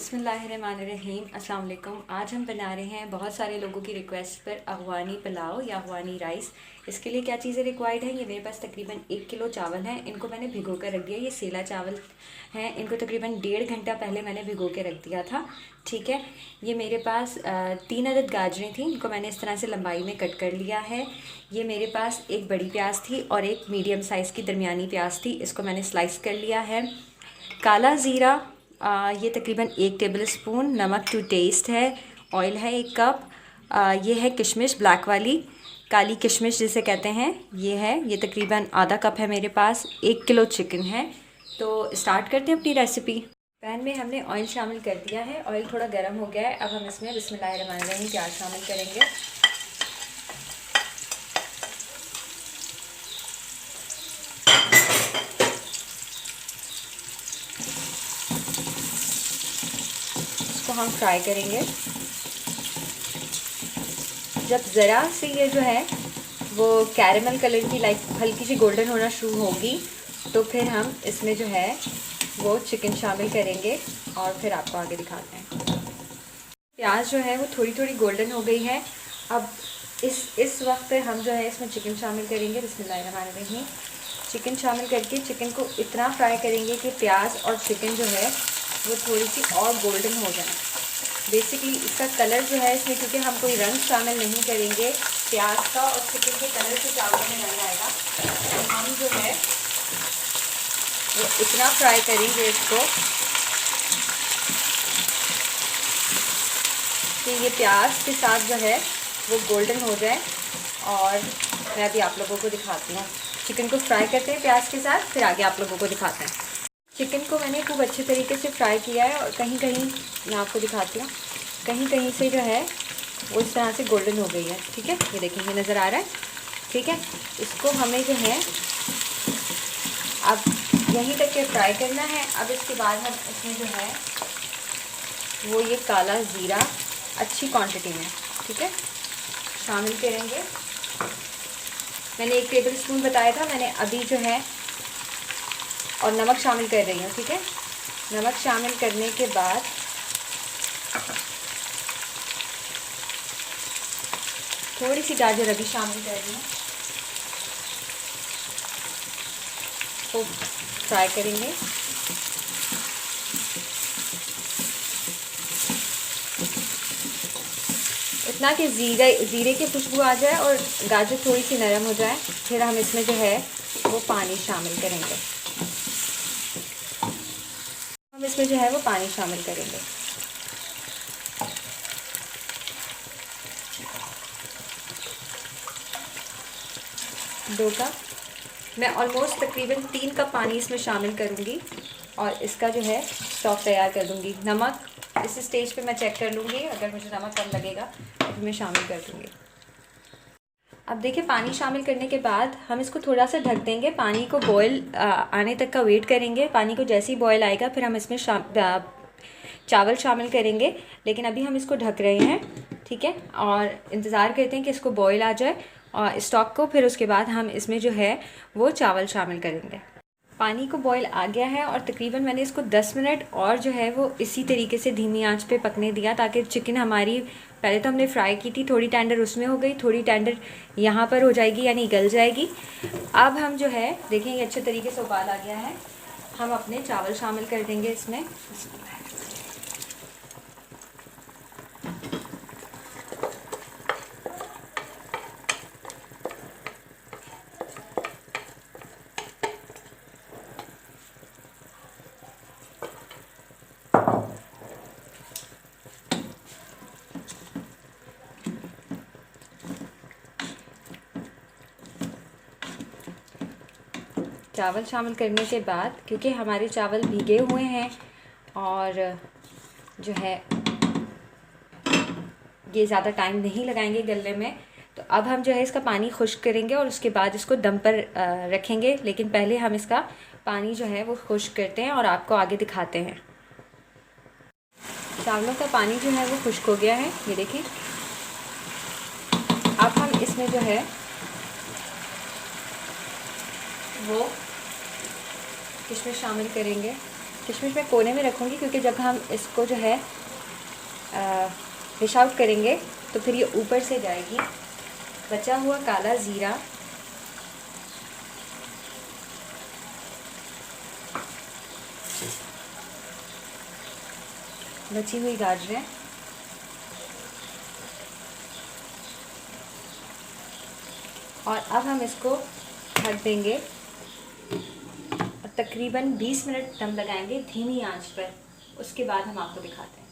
बिस्मिल्लाहिर्रहमानिर्रहीम अस्सलाम वालेकुम। आज हम बना रहे हैं बहुत सारे लोगों की रिक्वेस्ट पर अफ़गानी पुलाव या अफ़गानी राइस। इसके लिए क्या चीज़ें रिक्वायर्ड हैं, ये मेरे पास तकरीबन 1 किलो चावल हैं। इनको मैंने भिगो कर रख दिया। ये सेला चावल हैं, इनको तकरीबन 1.5 घंटा पहले मैंने भिगो के रख दिया था। ठीक है, ये मेरे पास 3 अदद गाजरें थी, इनको मैंने इस तरह से लंबाई में कट कर लिया है। ये मेरे पास एक बड़ी प्याज थी और एक मीडियम साइज़ की दरमियानी प्याज थी, इसको मैंने स्लाइस कर लिया है। काला ज़ीरा ये तकरीबन 1 टेबल स्पून, नमक टू टेस्ट है, ऑयल है 1 कप। ये है किशमिश ब्लैक वाली, काली किशमिश जिसे कहते हैं, ये है, ये तकरीबन आधा कप है मेरे पास। 1 किलो चिकन है। तो स्टार्ट करते हैं अपनी रेसिपी। पैन में हमने ऑयल शामिल कर दिया है, ऑयल थोड़ा गर्म हो गया है। अब हम इसमें बिस्मिल्लाहिर्रहमानिर्रहीम प्याज शामिल करेंगे। इसको हम फ्राई करेंगे। जब ज़रा से ये जो है वो कैरेमल कलर की लाइक हल्की सी गोल्डन होना शुरू होगी, तो फिर हम इसमें जो है वो चिकन शामिल करेंगे और फिर आपको आगे दिखाते हैं। प्याज जो है वो थोड़ी थोड़ी गोल्डन हो गई है। अब इस वक्त हम जो है इसमें चिकन शामिल करेंगे। बिस्मिल्लाहिर्रहमानिर्रहीम। चिकन शामिल करके चिकन को इतना फ्राई करेंगे कि प्याज और चिकन जो है वो थोड़ी सी और गोल्डन हो जाए। बेसिकली इसका कलर जो है इसमें, क्योंकि हम कोई रंग शामिल नहीं करेंगे, प्याज का और चिकन के कलर से चावल में रंग आएगा, तो हम जो है वो इतना फ्राई करेंगे इसको कि ये प्याज के साथ जो है वो गोल्डन हो जाए। और मैं अभी आप लोगों को दिखाती हूँ। चिकन को फ्राई करते हैं प्याज के साथ, फिर आगे आप लोगों को दिखाते हैं। चिकन को मैंने खूब अच्छे तरीके से फ्राई किया है और कहीं कहीं मैं आपको दिखाती हूँ, कहीं कहीं से जो है वो इस तरह से गोल्डन हो गई है। ठीक है, ये देखिए, ये नज़र आ रहा है। ठीक है, इसको हमें जो है अब यहीं तक के फ्राई करना है। अब इसके बाद हम इसमें जो है वो ये काला ज़ीरा अच्छी क्वांटिटी में, ठीक है, शामिल करेंगे। मैंने 1 टेबल स्पून बताया था, मैंने अभी जो है और नमक शामिल कर रही हूँ। ठीक है, नमक शामिल करने के बाद थोड़ी सी गाजर अभी शामिल कर रही हूँ, तो फ्राई करेंगे। इतना कि ज़ीरे की खुशबू आ जाए और गाजर थोड़ी सी नरम हो जाए, फिर हम इसमें जो है वो पानी शामिल करेंगे। हम इसमें जो है वो पानी शामिल करेंगे। दो कप, मैं ऑलमोस्ट तकरीबन 3 कप पानी इसमें शामिल करूँगी और इसका जो है स्टॉक तैयार कर दूँगी। नमक इस स्टेज पे मैं चेक कर लूँगी, अगर मुझे नमक कम लगेगा तो मैं शामिल कर दूँगी। अब देखिए, पानी शामिल करने के बाद हम इसको थोड़ा सा ढक देंगे। पानी को बॉयल आने तक का वेट करेंगे। पानी को जैसे ही बॉयल आएगा फिर हम इसमें चावल शामिल करेंगे, लेकिन अभी हम इसको ढक रहे हैं। ठीक है, और इंतज़ार करते हैं कि इसको बॉयल आ जाए और स्टॉक को, फिर उसके बाद हम इसमें जो है वो चावल शामिल करेंगे। पानी को बॉयल आ गया है और तकरीबन मैंने इसको 10 मिनट और जो है वो इसी तरीके से धीमी आंच पे पकने दिया, ताकि चिकन हमारी, पहले तो हमने फ्राई की थी, थोड़ी टेंडर उसमें हो गई, थोड़ी टेंडर यहाँ पर हो जाएगी, यानी गल जाएगी। अब हम जो है देखेंगे अच्छे तरीके से उबाल आ गया है, हम अपने चावल शामिल कर देंगे इसमें। चावल शामिल करने के बाद, क्योंकि हमारे चावल भीगे हुए हैं और जो है ये ज़्यादा टाइम नहीं लगाएंगे गलने में, तो अब हम जो है इसका पानी खुश्क करेंगे और उसके बाद इसको दम पर रखेंगे। लेकिन पहले हम इसका पानी जो है वो खुश्क करते हैं और आपको आगे दिखाते हैं। चावलों का पानी जो है वो खुश्क हो गया है, ये देखें। अब हम इसमें जो है वो किशमिश शामिल करेंगे। किशमिश मैं कोने में रखूँगी क्योंकि जब हम इसको जो है डिश आउट करेंगे तो फिर ये ऊपर से जाएगी। बचा हुआ काला ज़ीरा, बची हुई गाजरें, और अब हम इसको ढक देंगे और तकरीबन 20 मिनट दम लगाएंगे धीमी आंच पर। उसके बाद हम आपको दिखाते हैं।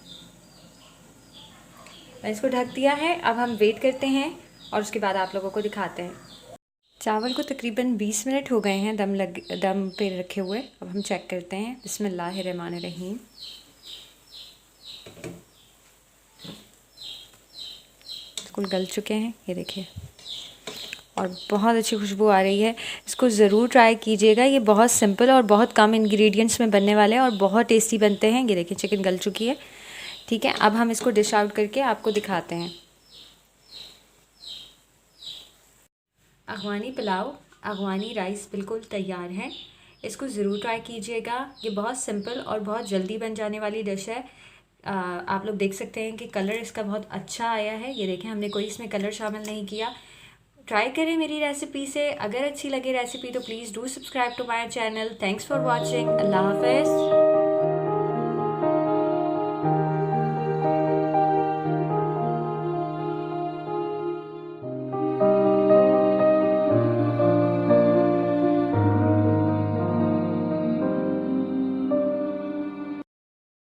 मैंने इसको ढक दिया है, अब हम वेट करते हैं और उसके बाद आप लोगों को दिखाते हैं। चावल को तकरीबन 20 मिनट हो गए हैं दम पे रखे हुए। अब हम चेक करते हैं। बिस्मिल्लाहिर्रहमानिर्रहीम। बिल्कुल गल चुके हैं, ये देखिए, और बहुत अच्छी खुशबू आ रही है। इसको ज़रूर ट्राई कीजिएगा। ये बहुत सिंपल और बहुत कम इंग्रेडिएंट्स में बनने वाले हैं और बहुत टेस्टी बनते हैं। ये देखिए चिकन गल चुकी है। ठीक है, अब हम इसको डिश आउट करके आपको दिखाते हैं। अगवानी पुलाव, अगवानी राइस बिल्कुल तैयार है। इसको ज़रूर ट्राई कीजिएगा। ये बहुत सिंपल और बहुत जल्दी बन जाने वाली डिश है। आप लोग देख सकते हैं कि कलर इसका बहुत अच्छा आया है। ये देखें, हमने कोई इसमें कलर शामिल नहीं किया। ट्राई करें मेरी रेसिपी से। अगर अच्छी लगे रेसिपी तो please do subscribe to my channel. Thanks for watching. अल्लाह हाफ़िज़।